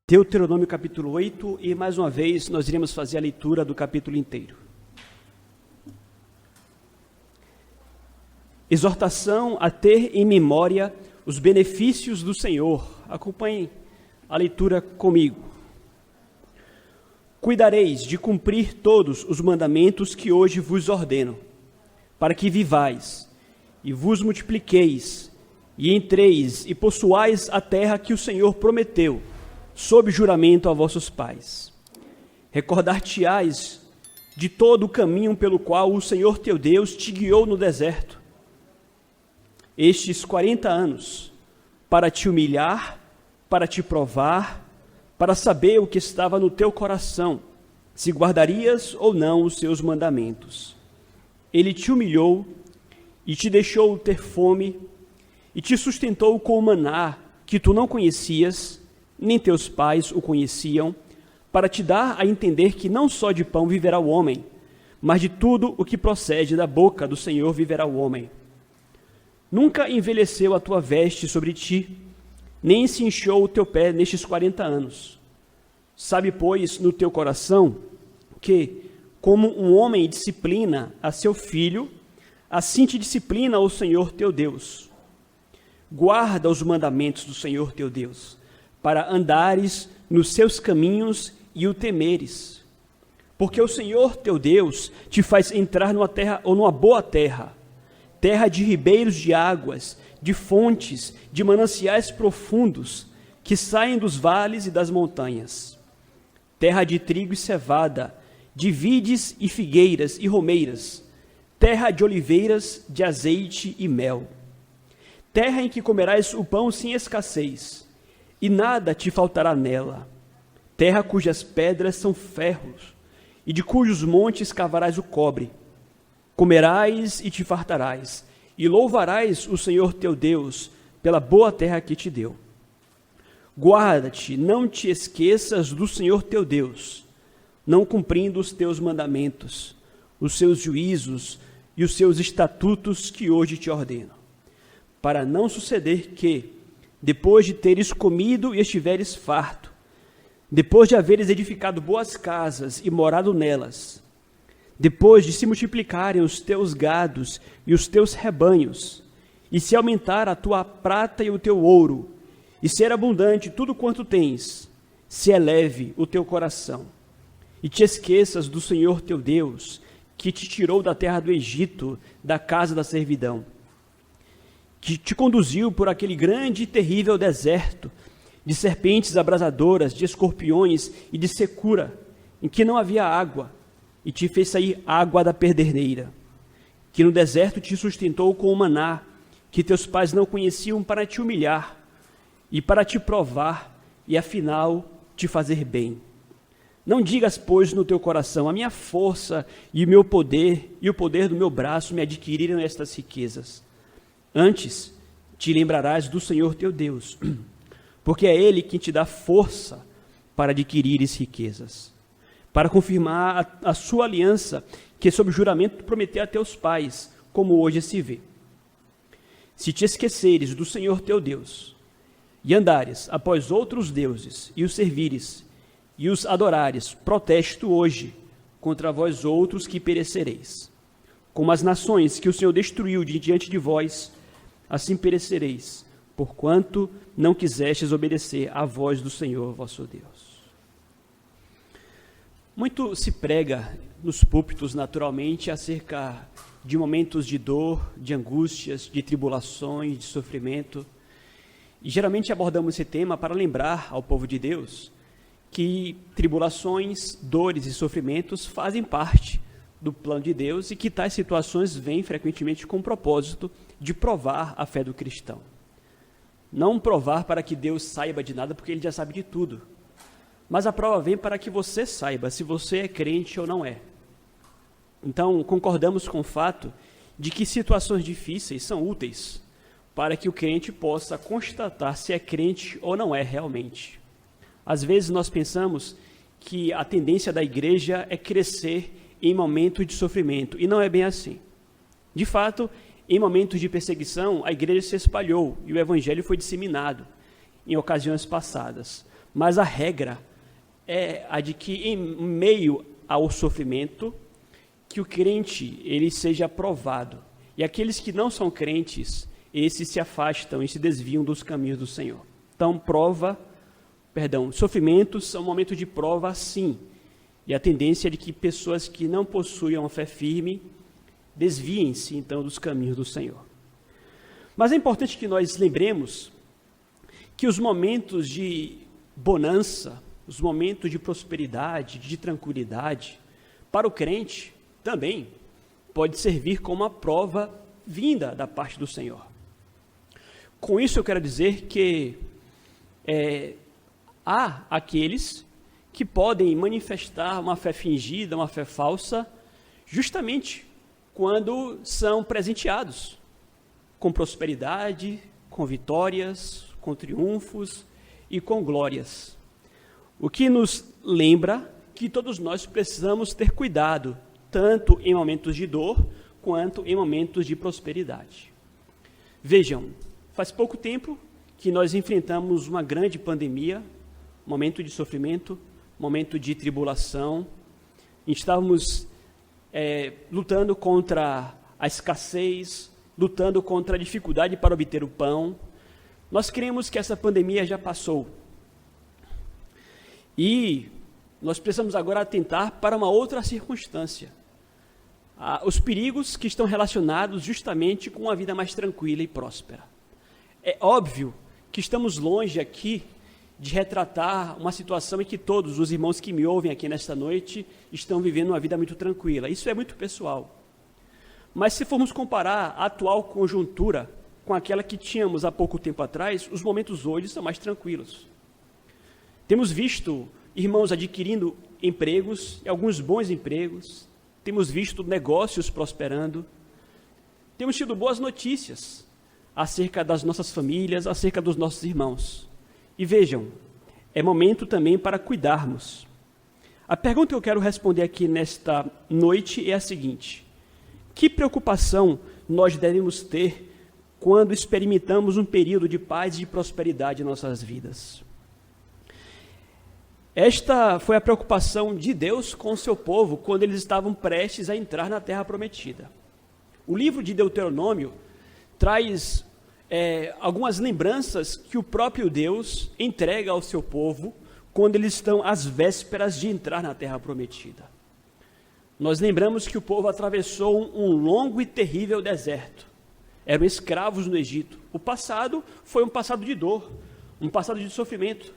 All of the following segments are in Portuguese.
Deuteronômio capítulo 8, e mais uma vez nós iremos fazer a leitura do capítulo inteiro. Exortação a ter em memória os benefícios do Senhor. Acompanhem a leitura comigo. Cuidareis de cumprir todos os mandamentos que hoje vos ordeno, para que vivais e vos multipliqueis, e entreis e possuais a terra que o Senhor prometeu, sob juramento a vossos pais. Recordar-te-ás de todo o caminho pelo qual o Senhor teu Deus te guiou no deserto, estes 40 anos, para te humilhar, para te provar, para saber o que estava no teu coração, se guardarias ou não os seus mandamentos. Ele te humilhou e te deixou ter fome, e te sustentou com o maná que tu não conhecias, nem teus pais o conheciam, para te dar a entender que não só de pão viverá o homem, mas de tudo o que procede da boca do Senhor viverá o homem. Nunca envelheceu a tua veste sobre ti, nem se inchou o teu pé nestes 40 anos. Sabe, pois, no teu coração, que, como um homem disciplina a seu filho, assim te disciplina o Senhor teu Deus. Guarda os mandamentos do Senhor teu Deus, para andares nos seus caminhos e o temeres. Porque o Senhor teu Deus te faz entrar numa terra ou numa boa terra, terra de ribeiros de águas, de fontes, de mananciais profundos, que saem dos vales e das montanhas, terra de trigo e cevada, de vides e figueiras e romeiras, terra de oliveiras, de azeite e mel, terra em que comerás o pão sem escassez, e nada te faltará nela, terra cujas pedras são ferros, e de cujos montes cavarás o cobre. Comerás e te fartarás, e louvarás o Senhor teu Deus pela boa terra que te deu. Guarda-te, não te esqueças do Senhor teu Deus, não cumprindo os teus mandamentos, os seus juízos e os seus estatutos que hoje te ordeno, para não suceder que, depois de teres comido e estiveres farto, depois de haveres edificado boas casas e morado nelas, depois de se multiplicarem os teus gados e os teus rebanhos, e se aumentar a tua prata e o teu ouro, e ser abundante tudo quanto tens, se eleve o teu coração, e te esqueças do Senhor teu Deus, que te tirou da terra do Egito, da casa da servidão, que te conduziu por aquele grande e terrível deserto, de serpentes abrasadoras, de escorpiões e de secura, em que não havia água, e te fez sair água da pederneira, que no deserto te sustentou com o maná, que teus pais não conheciam, para te humilhar, e para te provar, e afinal te fazer bem. Não digas, pois, no teu coração, a minha força e o meu poder, e o poder do meu braço me adquiriram estas riquezas. Antes, te lembrarás do Senhor teu Deus, porque é Ele quem te dá força para adquirires riquezas, para confirmar a sua aliança, que sob juramento prometeu a teus pais, como hoje se vê. Se te esqueceres do Senhor teu Deus, e andares após outros deuses, e os servires, e os adorares, protesto hoje contra vós outros que perecereis. Como as nações que o Senhor destruiu diante de vós, assim perecereis, porquanto não quisestes obedecer à voz do Senhor vosso Deus. Muito se prega nos púlpitos, naturalmente, acerca de momentos de dor, de angústias, de tribulações, de sofrimento. E geralmente abordamos esse tema para lembrar ao povo de Deus que tribulações, dores e sofrimentos fazem parte do plano de Deus e que tais situações vêm frequentemente com o propósito de provar a fé do cristão. Não provar para que Deus saiba de nada, porque Ele já sabe de tudo. Mas a prova vem para que você saiba se você é crente ou não é. Então, concordamos com o fato de que situações difíceis são úteis para que o crente possa constatar se é crente ou não é realmente. Às vezes nós pensamos que a tendência da igreja é crescer em momentos de sofrimento, e não é bem assim. De fato, em momentos de perseguição, a igreja se espalhou e o evangelho foi disseminado em ocasiões passadas. mas a regra é a de que em meio ao sofrimento, que o crente ele seja provado. E aqueles que não são crentes, esses se afastam e se desviam dos caminhos do Senhor. Então, sofrimentos são momentos de prova, sim. E a tendência é de que pessoas que não possuem uma fé firme desviem-se, então, dos caminhos do Senhor. Mas é importante que nós lembremos que os momentos de bonança, os momentos de prosperidade, de tranquilidade, para o crente também pode servir como uma prova vinda da parte do Senhor. Com isso eu quero dizer que há aqueles que podem manifestar uma fé fingida, uma fé falsa, justamente quando são presenteados com prosperidade, com vitórias, com triunfos e com glórias. O que nos lembra que todos nós precisamos ter cuidado, tanto em momentos de dor, quanto em momentos de prosperidade. Vejam, faz pouco tempo que nós enfrentamos uma grande pandemia, momento de sofrimento, momento de tribulação. Estávamos lutando contra a escassez, lutando contra a dificuldade para obter o pão. Nós cremos que essa pandemia já passou. E nós precisamos agora atentar para uma outra circunstância. Os perigos que estão relacionados justamente com uma vida mais tranquila e próspera. É óbvio que estamos longe aqui de retratar uma situação em que todos os irmãos que me ouvem aqui nesta noite estão vivendo uma vida muito tranquila. Isso é muito pessoal. Mas se formos comparar a atual conjuntura com aquela que tínhamos há pouco tempo atrás, os momentos hoje são mais tranquilos. Temos visto irmãos adquirindo empregos, alguns bons empregos, temos visto negócios prosperando, temos tido boas notícias acerca das nossas famílias, acerca dos nossos irmãos. E vejam, é momento também para cuidarmos. A pergunta que eu quero responder aqui nesta noite é a seguinte: que preocupação nós devemos ter quando experimentamos um período de paz e de prosperidade em nossas vidas? Esta foi a preocupação de Deus com o seu povo quando eles estavam prestes a entrar na Terra Prometida. O livro de Deuteronômio traz algumas lembranças que o próprio Deus entrega ao seu povo quando eles estão às vésperas de entrar na Terra Prometida. Nós lembramos que o povo atravessou um longo e terrível deserto. Eram escravos no Egito. O passado foi um passado de dor, um passado de sofrimento.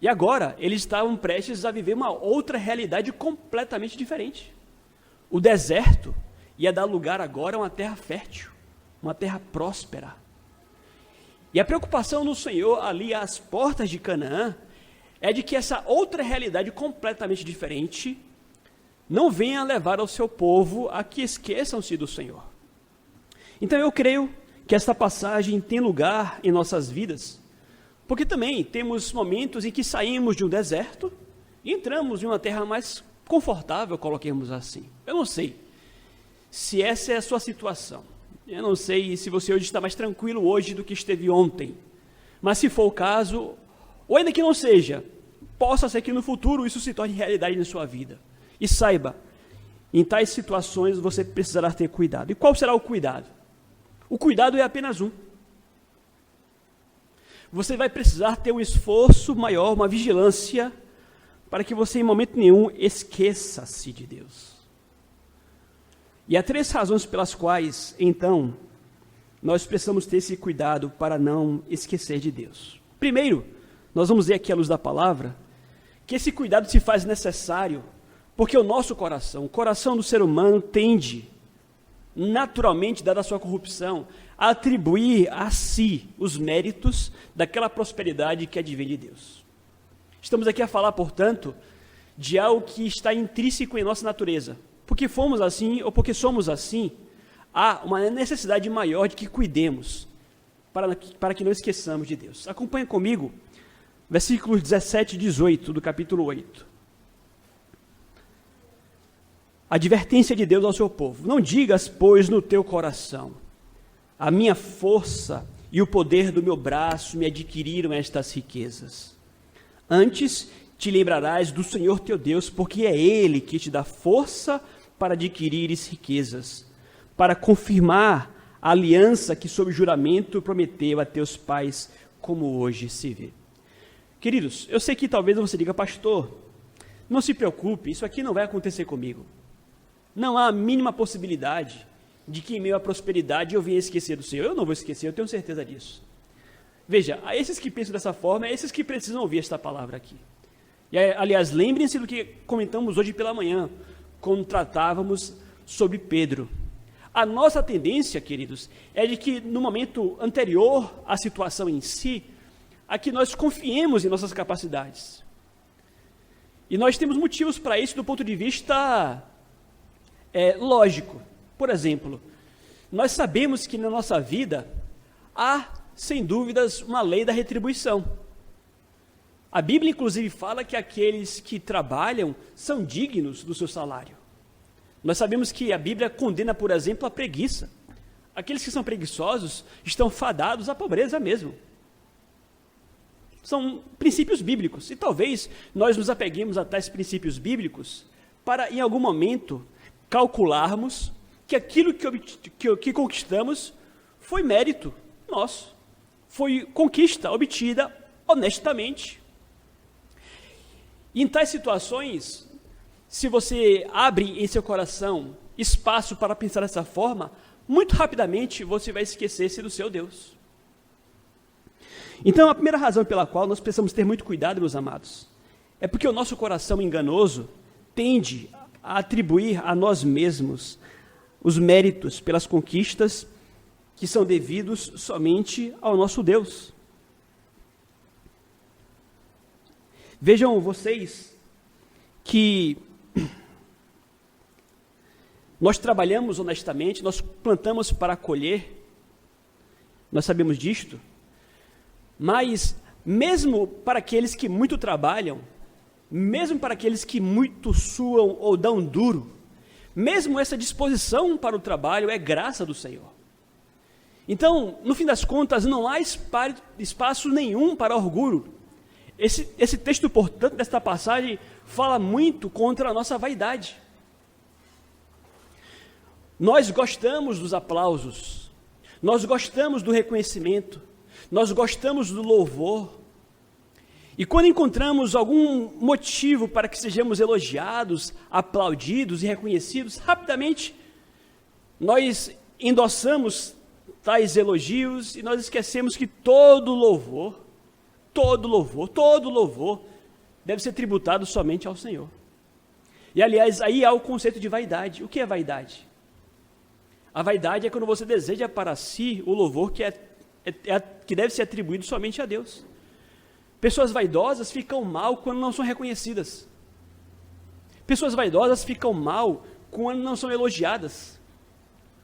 E agora, eles estavam prestes a viver uma outra realidade completamente diferente. O deserto ia dar lugar agora a uma terra fértil, uma terra próspera. E a preocupação do Senhor ali às portas de Canaã é de que essa outra realidade completamente diferente não venha levar ao seu povo a que esqueçam-se do Senhor. Então eu creio que esta passagem tem lugar em nossas vidas, porque também temos momentos em que saímos de um deserto e entramos em uma terra mais confortável, coloquemos assim. Eu não sei se essa é a sua situação. Eu não sei se você hoje está mais tranquilo hoje do que esteve ontem. Mas se for o caso, ou ainda que não seja, possa ser que no futuro isso se torne realidade na sua vida. E saiba, em tais situações você precisará ter cuidado. E qual será o cuidado? O cuidado é apenas um. Você vai precisar ter um esforço maior, uma vigilância, para que você em momento nenhum esqueça-se de Deus. E há 3 razões pelas quais, então, nós precisamos ter esse cuidado para não esquecer de Deus. Primeiro, nós vamos ver aqui à luz da palavra, que esse cuidado se faz necessário, porque o nosso coração, o coração do ser humano tende, naturalmente, dada a sua corrupção, a atribuir a si os méritos daquela prosperidade que advém de Deus. Estamos aqui a falar, portanto, de algo que está intrínseco em nossa natureza. Porque fomos assim, ou porque somos assim, há uma necessidade maior de que cuidemos, para que não esqueçamos de Deus. Acompanhe comigo, versículos 17 e 18 do capítulo 8. Advertência de Deus ao seu povo: não digas, pois, no teu coração, a minha força e o poder do meu braço me adquiriram estas riquezas. Antes te lembrarás do Senhor teu Deus, porque é Ele que te dá força para adquirires riquezas, para confirmar a aliança que sob juramento prometeu a teus pais, como hoje se vê. Queridos, eu sei que talvez você diga, pastor, não se preocupe, isso aqui não vai acontecer comigo. Não há a mínima possibilidade de que em meio à prosperidade eu venha esquecer do Senhor. Eu não vou esquecer, eu tenho certeza disso. Veja, a esses que pensam dessa forma, é esses que precisam ouvir esta palavra aqui. E, aliás, lembrem-se do que comentamos hoje pela manhã, quando tratávamos sobre Pedro. A nossa tendência, queridos, é de que no momento anterior à situação em si, a que nós confiemos em nossas capacidades. E nós temos motivos para isso do ponto de vista lógico. Por exemplo, nós sabemos que na nossa vida há, sem dúvidas, uma lei da retribuição. A Bíblia, inclusive, fala que aqueles que trabalham são dignos do seu salário. Nós sabemos que a Bíblia condena, por exemplo, a preguiça. Aqueles que são preguiçosos estão fadados à pobreza mesmo. São princípios bíblicos. E talvez nós nos apeguemos a tais princípios bíblicos para, em algum momento, calcularmos que aquilo que conquistamos foi mérito nosso. Foi conquista obtida honestamente. E em tais situações, se você abre em seu coração espaço para pensar dessa forma, muito rapidamente você vai esquecer-se do seu Deus. Então, a primeira razão pela qual nós precisamos ter muito cuidado, meus amados, é porque o nosso coração enganoso tende a atribuir a nós mesmos os méritos pelas conquistas que são devidos somente ao nosso Deus. Vejam vocês que nós trabalhamos honestamente, nós plantamos para colher, nós sabemos disto, mas mesmo para aqueles que muito trabalham, mesmo para aqueles que muito suam ou dão duro, mesmo essa disposição para o trabalho é graça do Senhor. Então, no fim das contas, não há espaço nenhum para orgulho. Esse texto, portanto, desta passagem, fala muito contra a nossa vaidade. Nós gostamos dos aplausos, nós gostamos do reconhecimento, nós gostamos do louvor. E quando encontramos algum motivo para que sejamos elogiados, aplaudidos e reconhecidos, rapidamente nós endossamos tais elogios e nós esquecemos que todo louvor deve ser tributado somente ao Senhor. E, aliás, aí há o conceito de vaidade. O que é vaidade? A vaidade é quando você deseja para si o louvor que deve ser atribuído somente a Deus. Pessoas vaidosas ficam mal quando não são reconhecidas. Pessoas vaidosas ficam mal quando não são elogiadas,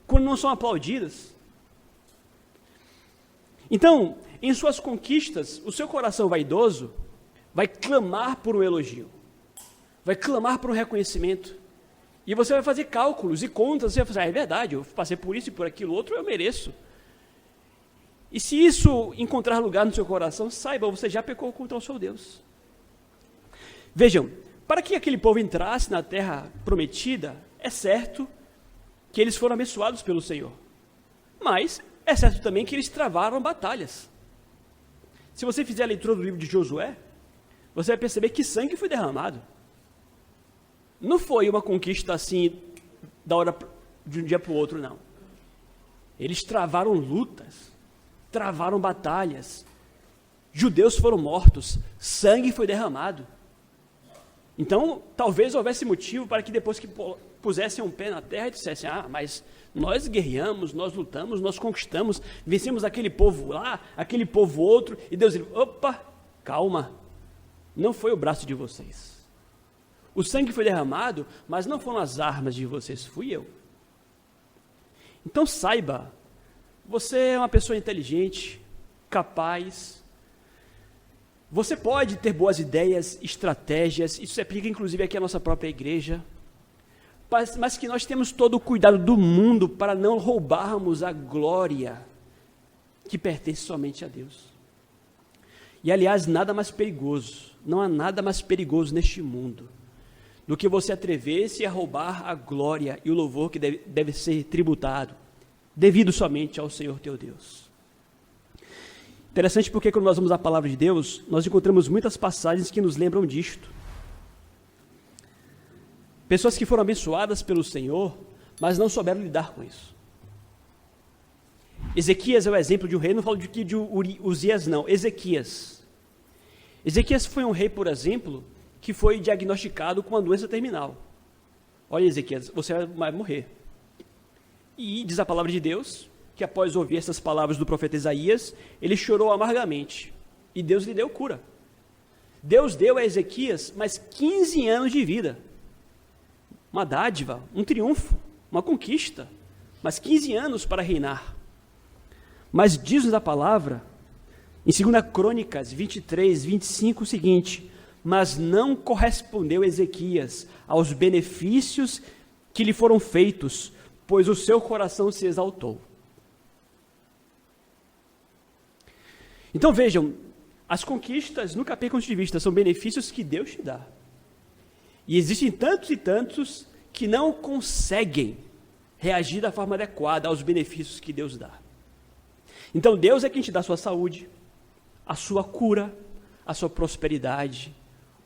quando não são aplaudidas. Então, em suas conquistas, o seu coração vaidoso vai clamar por um elogio, vai clamar por um reconhecimento. E você vai fazer cálculos e contas, você vai fazer, é verdade, eu passei por isso e por aquilo outro, eu mereço. E se isso encontrar lugar no seu coração, saiba, você já pecou contra o seu Deus. Vejam, para que aquele povo entrasse na terra prometida, é certo que eles foram abençoados pelo Senhor. Mas é certo também que eles travaram batalhas. Se você fizer a leitura do livro de Josué, você vai perceber que sangue foi derramado. Não foi uma conquista assim, da hora de um dia para o outro, não. Eles travaram lutas, travaram batalhas, judeus foram mortos, sangue foi derramado. Então, talvez houvesse motivo para que depois que pusessem um pé na terra e dissessem, mas nós guerreamos, nós lutamos, nós conquistamos, vencemos aquele povo lá, aquele povo outro, e Deus diz, opa, calma, não foi o braço de vocês. O sangue foi derramado, mas não foram as armas de vocês, fui eu. Então saiba, você é uma pessoa inteligente, capaz, você pode ter boas ideias, estratégias, isso se aplica inclusive aqui à nossa própria igreja, mas que nós temos todo o cuidado do mundo para não roubarmos a glória que pertence somente a Deus. E, aliás, nada mais perigoso, não há nada mais perigoso neste mundo do que você atrever-se a roubar a glória e o louvor que deve ser tributado, devido somente ao Senhor teu Deus. Interessante porque quando nós vamos à palavra de Deus, nós encontramos muitas passagens que nos lembram disto. Pessoas que foram abençoadas pelo Senhor, mas não souberam lidar com isso. Ezequias é o exemplo de um rei, não falo de Uzias não, Ezequias. Ezequias foi um rei, por exemplo, que foi diagnosticado com uma doença terminal. Olha, Ezequias, você vai morrer. E diz a palavra de Deus, que após ouvir essas palavras do profeta Isaías, ele chorou amargamente, e Deus lhe deu cura. Deus deu a Ezequias mais 15 anos de vida, uma dádiva, um triunfo, uma conquista, mais 15 anos para reinar. Mas diz-nos a palavra, em 2 Crônicas 23, 25, o seguinte: mas não correspondeu Ezequias aos benefícios que lhe foram feitos, pois o seu coração se exaltou. Então vejam, as conquistas nunca percam de vista, são benefícios que Deus te dá. E existem tantos e tantos que não conseguem reagir da forma adequada aos benefícios que Deus dá. Então Deus é quem te dá a sua saúde, a sua cura, a sua prosperidade,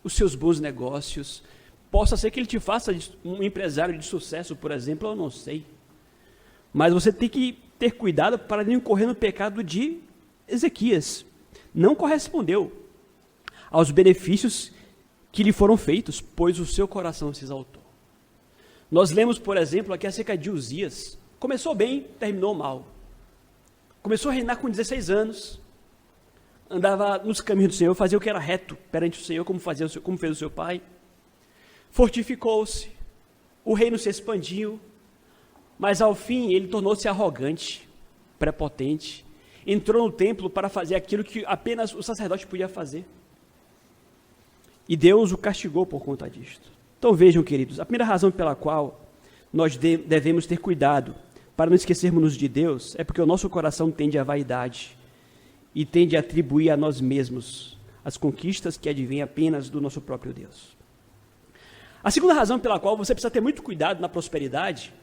os seus bons negócios. Possa ser que Ele te faça um empresário de sucesso, por exemplo, eu não sei. Mas você tem que ter cuidado para não incorrer no pecado de Ezequias. Não correspondeu aos benefícios que lhe foram feitos, pois o seu coração se exaltou. Nós lemos, por exemplo, aqui acerca de Uzias. Começou bem, terminou mal. Começou a reinar com 16 anos, andava nos caminhos do Senhor, fazia o que era reto perante o Senhor, como fez o seu pai. Fortificou-se, o reino se expandiu, mas ao fim ele tornou-se arrogante, prepotente, entrou no templo para fazer aquilo que apenas o sacerdote podia fazer. E Deus o castigou por conta disto. Então vejam, queridos, a primeira razão pela qual nós devemos ter cuidado para não esquecermos de Deus é porque o nosso coração tende à vaidade e tende a atribuir a nós mesmos as conquistas que advêm apenas do nosso próprio Deus. A segunda razão pela qual você precisa ter muito cuidado na prosperidade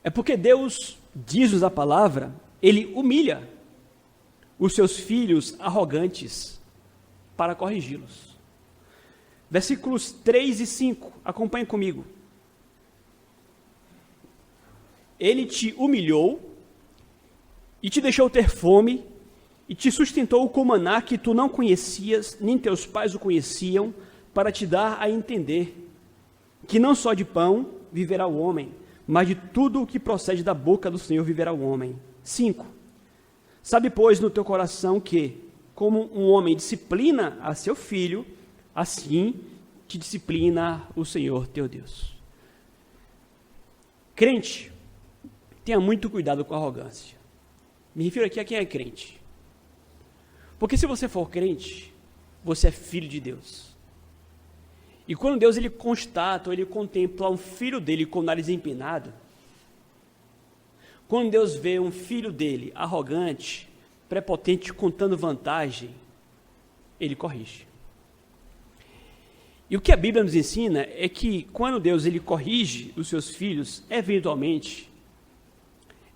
é porque Deus, diz-nos a palavra, Ele humilha os seus filhos arrogantes para corrigi-los. Versículos 3 e 5, acompanhem comigo. Ele te humilhou e te deixou ter fome e te sustentou com maná que tu não conhecias, nem teus pais o conheciam, para te dar a entender que não só de pão viverá o homem, mas de tudo o que procede da boca do Senhor viverá o homem. 5. Sabe, pois, no teu coração que, como um homem disciplina a seu filho, assim te disciplina o Senhor teu Deus. Crente, tenha muito cuidado com a arrogância. Me refiro aqui a quem é crente. Porque se você for crente, você é filho de Deus. E quando Deus ele constata, ou ele contempla um filho dele com o nariz empinado, quando Deus vê um filho dele arrogante, prepotente, contando vantagem, ele corrige. E o que a Bíblia nos ensina é que quando Deus ele corrige os seus filhos, eventualmente,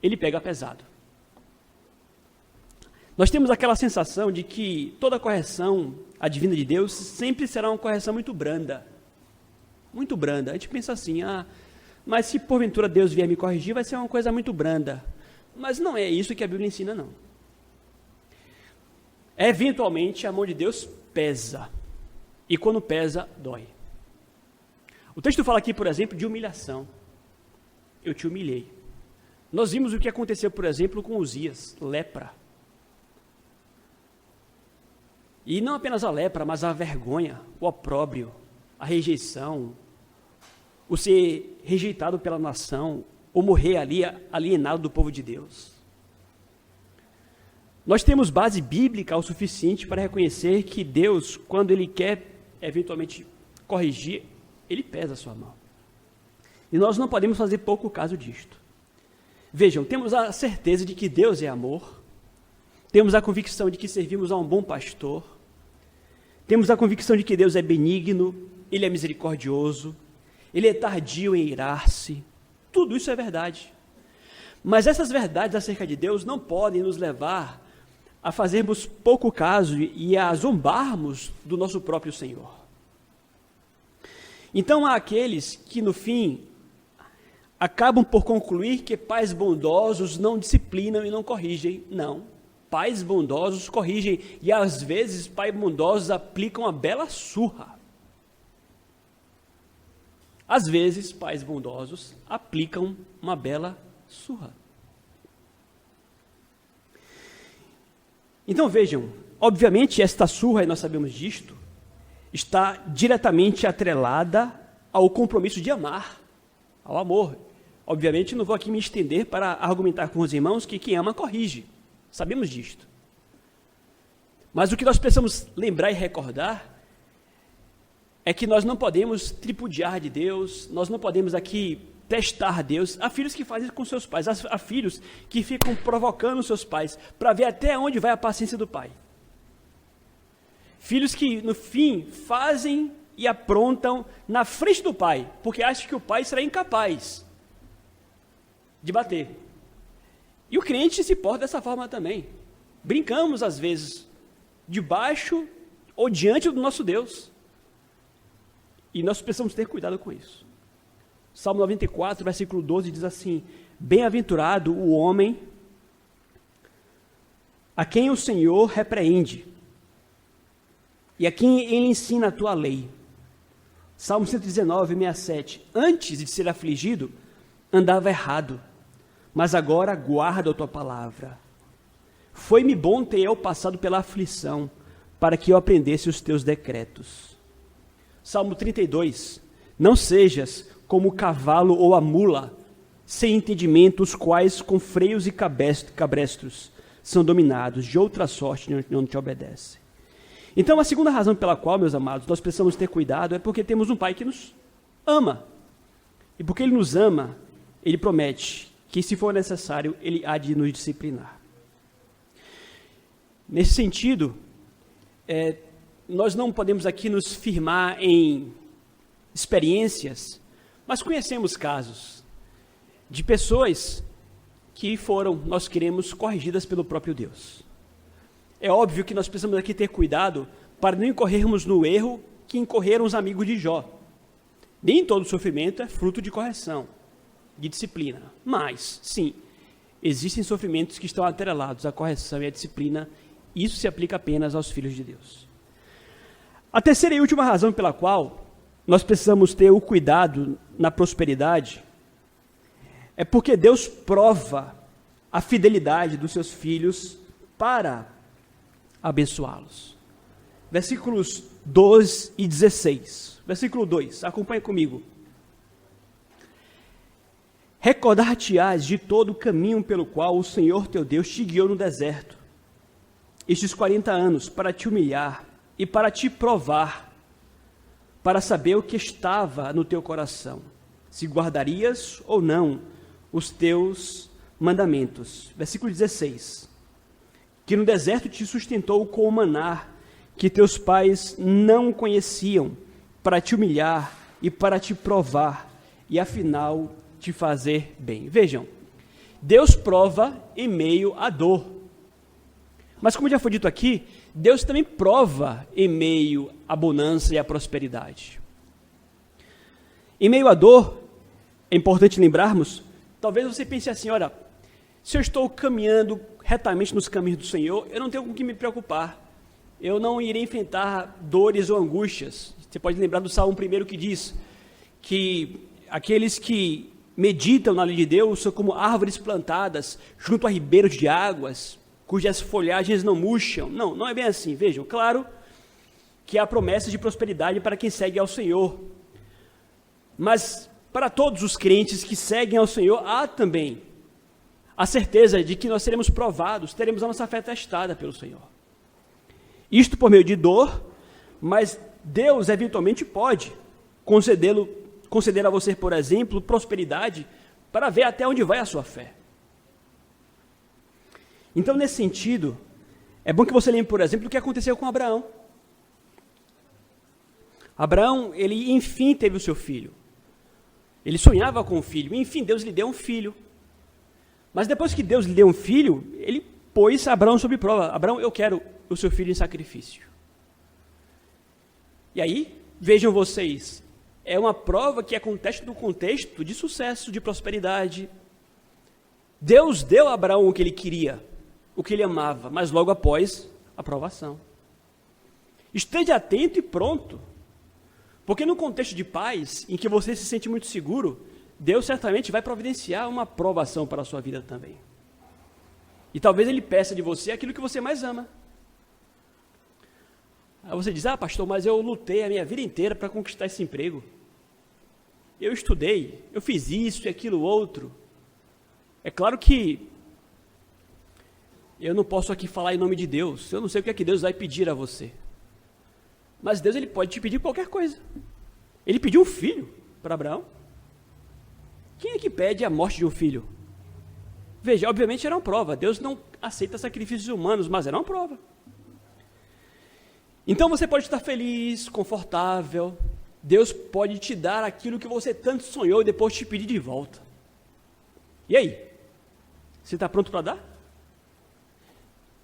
ele pega pesado. Nós temos aquela sensação de que toda correção advinda de Deus sempre será uma correção muito branda. Muito branda. A gente pensa assim, mas se porventura Deus vier me corrigir, vai ser uma coisa muito branda. Mas não é isso que a Bíblia ensina, não. Eventualmente, a mão de Deus pesa. E quando pesa, dói. O texto fala aqui, por exemplo, de humilhação. Eu te humilhei. Nós vimos o que aconteceu, por exemplo, com Uzias, lepra. E não apenas a lepra, mas a vergonha, o opróbrio, a rejeição, o ser rejeitado pela nação, ou morrer ali alienado do povo de Deus. Nós temos base bíblica o suficiente para reconhecer que Deus, quando Ele quer eventualmente corrigir, Ele pesa a sua mão. E nós não podemos fazer pouco caso disto. Vejam, temos a certeza de que Deus é amor, temos a convicção de que servimos a um bom pastor, temos a convicção de que Deus é benigno, Ele é misericordioso, Ele é tardio em irar-se. Tudo isso é verdade. Mas essas verdades acerca de Deus não podem nos levar a fazermos pouco caso e a zombarmos do nosso próprio Senhor. Então há aqueles que, no fim, acabam por concluir que pais bondosos não disciplinam e não corrigem. Não. Pais bondosos corrigem e, às vezes, pais bondosos aplicam a bela surra. Às vezes, pais bondosos aplicam uma bela surra. Então vejam, obviamente esta surra, e nós sabemos disto, está diretamente atrelada ao compromisso de amar, ao amor. Obviamente não vou aqui me estender para argumentar com os irmãos que quem ama corrige, sabemos disto. Mas o que nós precisamos lembrar e recordar é que nós não podemos tripudiar de Deus, nós não podemos aqui testar Deus. Há filhos que fazem isso com seus pais, há filhos que ficam provocando seus pais para ver até onde vai a paciência do pai. Filhos que, no fim, fazem e aprontam na frente do pai, porque acham que o pai será incapaz de bater. E o crente se porta dessa forma também. Brincamos, às vezes, debaixo ou diante do nosso Deus. E nós precisamos ter cuidado com isso. Salmo 94, versículo 12, diz assim: bem-aventurado o homem a quem o Senhor repreende e a quem ele ensina a tua lei. Salmo 119, 67. Antes de ser afligido, andava errado, mas agora guarda a tua palavra. Foi-me bom ter eu passado pela aflição, para que eu aprendesse os teus decretos. Salmo 32. Não sejas como o cavalo ou a mula, sem entendimento, os quais com freios e cabrestros são dominados, de outra sorte não te obedece. Então, a segunda razão pela qual, meus amados, nós precisamos ter cuidado é porque temos um Pai que nos ama. E porque Ele nos ama, Ele promete que, se for necessário, Ele há de nos disciplinar. Nesse sentido, nós não podemos aqui nos firmar em experiências, mas conhecemos casos de pessoas que foram, nós queremos, corrigidas pelo próprio Deus. É óbvio que nós precisamos aqui ter cuidado para não incorrermos no erro que incorreram os amigos de Jó. Nem todo sofrimento é fruto de correção, de disciplina. Mas, sim, existem sofrimentos que estão atrelados à correção e à disciplina. Isso se aplica apenas aos filhos de Deus. A terceira e última razão pela qual nós precisamos ter o cuidado na prosperidade é porque Deus prova a fidelidade dos seus filhos para abençoá-los. Versículos 12 e 16. Versículo 2, acompanhe comigo. Recordar-te-ás de todo o caminho pelo qual o Senhor teu Deus te guiou no deserto, estes 40 anos, para te humilhar e para te provar, para saber o que estava no teu coração, se guardarias ou não os teus mandamentos. Versículo 16. Que no deserto te sustentou com o maná, que teus pais não conheciam, para te humilhar e para te provar, e afinal te fazer bem. Vejam, Deus prova em meio à dor. Mas como já foi dito aqui, Deus também prova em meio à bonança e à prosperidade. Em meio à dor, é importante lembrarmos, talvez você pense assim, olha, se eu estou caminhando retamente nos caminhos do Senhor, eu não tenho com o que me preocupar. Eu não irei enfrentar dores ou angústias. Você pode lembrar do Salmo 1 que diz que aqueles que meditam na lei de Deus são como árvores plantadas junto a ribeiros de águas, cujas folhagens não murcham. Não, não é bem assim. Vejam, claro que há promessas de prosperidade para quem segue ao Senhor. Mas para todos os crentes que seguem ao Senhor, há também a certeza de que nós seremos provados, teremos a nossa fé testada pelo Senhor. Isto por meio de dor, mas Deus eventualmente pode conceder a você, por exemplo, prosperidade para ver até onde vai a sua fé. Então, nesse sentido, É bom que você lembre, por exemplo, o que aconteceu com Abraão. Abraão, ele enfim teve o seu filho. Ele sonhava com um filho, enfim, Deus lhe deu um filho. Mas depois que Deus lhe deu um filho, ele pôs Abraão sob prova. Abraão, eu quero o seu filho em sacrifício. E aí, vejam vocês, é uma prova que acontece no contexto de sucesso, de prosperidade. Deus deu a Abraão o que ele queria, o que ele amava, mas logo após a provação. Esteja atento e pronto. Porque no contexto de paz, em que você se sente muito seguro, Deus certamente vai providenciar uma provação para a sua vida também. E talvez Ele peça de você aquilo que você mais ama. Aí você diz, pastor, mas eu lutei a minha vida inteira para conquistar esse emprego. Eu estudei, eu fiz isso e aquilo outro. É claro que eu não posso aqui falar em nome de Deus, eu não sei o que é que Deus vai pedir a você. Mas Deus, Ele pode te pedir qualquer coisa. Ele pediu um filho para Abraão. Quem é que pede a morte de um filho? Veja, obviamente era uma prova. Deus não aceita sacrifícios humanos, mas era uma prova. Então você pode estar feliz, confortável. Deus pode te dar aquilo que você tanto sonhou e depois te pedir de volta. E aí? Você está pronto para dar?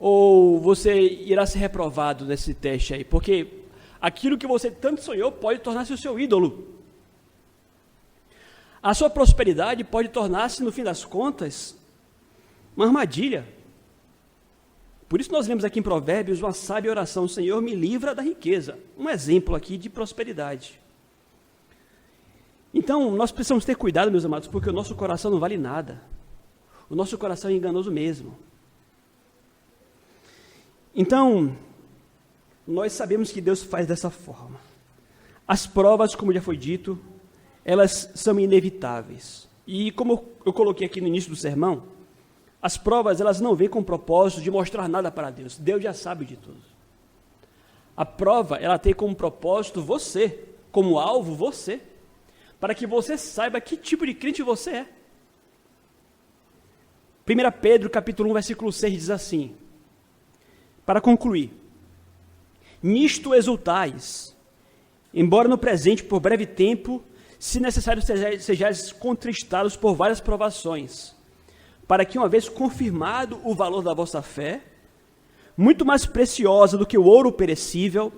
Ou você irá ser reprovado nesse teste aí? Porque aquilo que você tanto sonhou pode tornar-se o seu ídolo. A sua prosperidade pode tornar-se, no fim das contas, uma armadilha. Por isso nós lemos aqui em Provérbios uma sábia oração: Senhor, me livra da riqueza. Um exemplo aqui de prosperidade. Então, nós precisamos ter cuidado, meus amados, porque o nosso coração não vale nada. O nosso coração é enganoso mesmo. Então, nós sabemos que Deus faz dessa forma. As provas, como já foi dito, elas são inevitáveis. E como eu coloquei aqui no início do sermão, as provas, elas não vêm com o propósito de mostrar nada para Deus. Deus já sabe de tudo. A prova, ela tem como propósito você, como alvo você, para que você saiba que tipo de crente você é. 1 Pedro, capítulo 1, versículo 6, diz assim, para concluir: nisto exultais, embora no presente, por breve tempo, se necessário sejais contristados por várias provações, para que, uma vez confirmado o valor da vossa fé, muito mais preciosa do que o ouro perecível,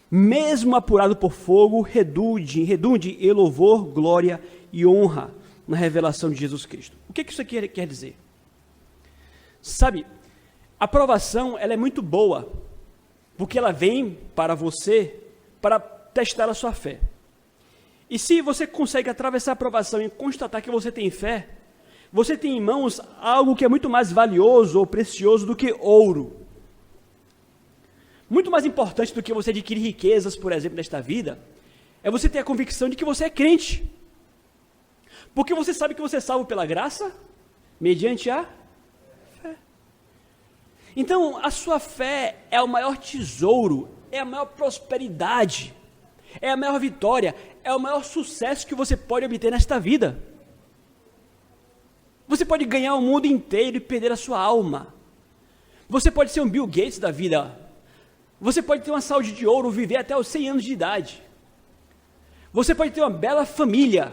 mesmo apurado por fogo, redunde em louvor, glória e honra na revelação de Jesus Cristo. O que isso aqui quer dizer? Sabe, a provação, ela é muito boa, porque ela vem para você para testar a sua fé. E se você consegue atravessar a provação e constatar que você tem fé, você tem em mãos algo que é muito mais valioso ou precioso do que ouro. Muito mais importante do que você adquirir riquezas, por exemplo, nesta vida, é você ter a convicção de que você é crente. Porque você sabe que você é salvo pela graça, mediante a fé. Então, a sua fé é o maior tesouro, é a maior prosperidade, é a maior vitória, é o maior sucesso que você pode obter nesta vida. Você pode ganhar o mundo inteiro e perder a sua alma. Você pode ser um Bill Gates da vida. Você pode ter uma saúde de ouro, viver até os 100 anos de idade. Você pode ter uma bela família.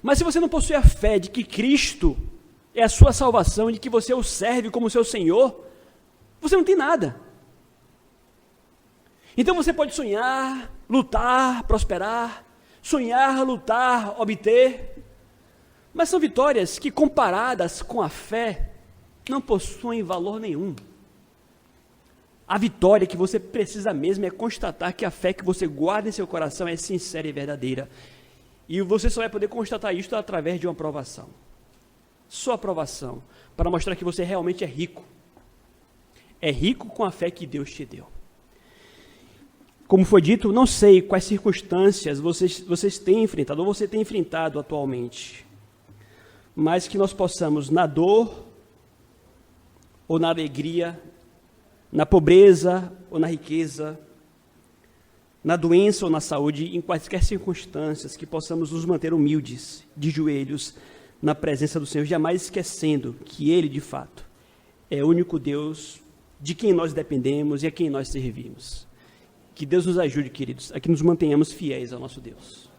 Mas se você não possui a fé de que Cristo é a sua salvação, de que você o serve como seu Senhor, você não tem nada. Então você pode sonhar, lutar, prosperar, sonhar, lutar, obter, mas são vitórias que, comparadas com a fé, não possuem valor nenhum. A vitória que você precisa mesmo é constatar que a fé que você guarda em seu coração é sincera e verdadeira. E você só vai poder constatar isso através de uma aprovação. Só aprovação, para mostrar que você realmente é rico. É rico com a fé que Deus te deu. Como foi dito, não sei quais circunstâncias vocês têm enfrentado, ou você tem enfrentado atualmente, mas que nós possamos, na dor ou na alegria, na pobreza ou na riqueza, na doença ou na saúde, em quaisquer circunstâncias, que possamos nos manter humildes, de joelhos, na presença do Senhor, jamais esquecendo que Ele, de fato, é o único Deus de quem nós dependemos e a quem nós servimos. Que Deus nos ajude, queridos, a que nos mantenhamos fiéis ao nosso Deus.